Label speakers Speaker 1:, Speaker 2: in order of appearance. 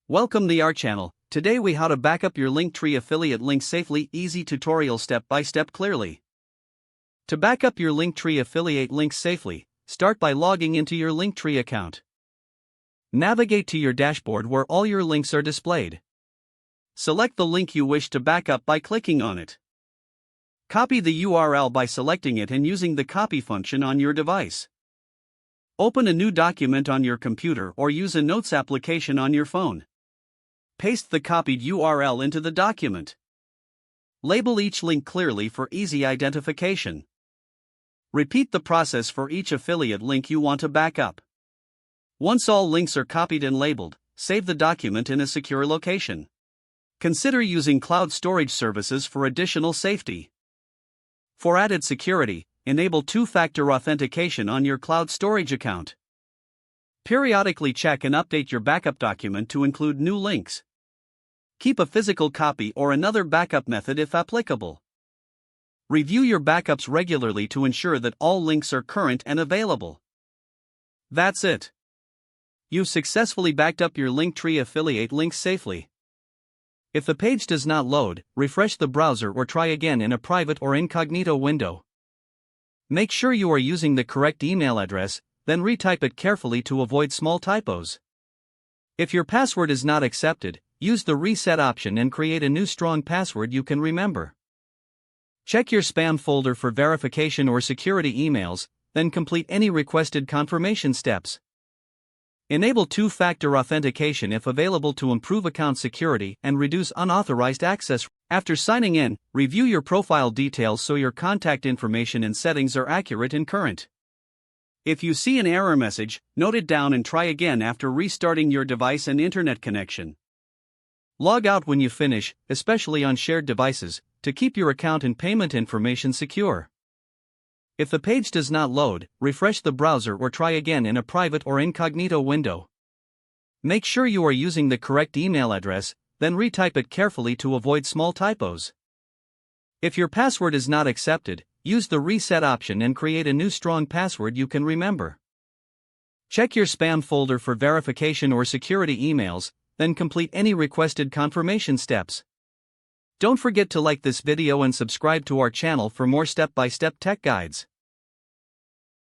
Speaker 1: Welcome to our channel. Today we how to backup your Linktree affiliate links safely. Easy tutorial step by step clearly. To backup your Linktree affiliate links safely, start by logging into your Linktree account. Navigate to your dashboard where all your links are displayed. Select the link you wish to backup by clicking on it. Copy the URL by selecting it and using the copy function on your device. Open a new document on your computer or use a notes application on your phone. Paste the copied URL into the document. Label each link clearly for easy identification. Repeat the process for each affiliate link you want to backup. Once all links are copied and labeled, save the document in a secure location. Consider using cloud storage services for additional safety. For added security, enable two-factor authentication on your cloud storage account. Periodically check and update your backup document to include new links. Keep a physical copy or another backup method if applicable. Review your backups regularly to ensure that all links are current and available. That's it. You've successfully backed up your Linktree affiliate links safely. If the page does not load, refresh the browser or try again in a private or incognito window. Make sure you are using the correct email address, then retype it carefully to avoid small typos. If your password is not accepted, use the reset option and create a new strong password you can remember. Check your spam folder for verification or security emails, then complete any requested confirmation steps. Enable two-factor authentication if available to improve account security and reduce unauthorized access. After signing in, review your profile details so your contact information and settings are accurate and current. If you see an error message, note it down and try again after restarting your device and internet connection. Log out when you finish, especially on shared devices, to keep your account and payment information secure. If the page does not load, refresh the browser or try again in a private or incognito window. Make sure you are using the correct email address, then retype it carefully to avoid small typos. If your password is not accepted, use the reset option and create a new strong password you can remember. Check your spam folder for verification or security emails, then complete any requested confirmation steps. Don't forget to like this video and subscribe to our channel for more step-by-step tech guides.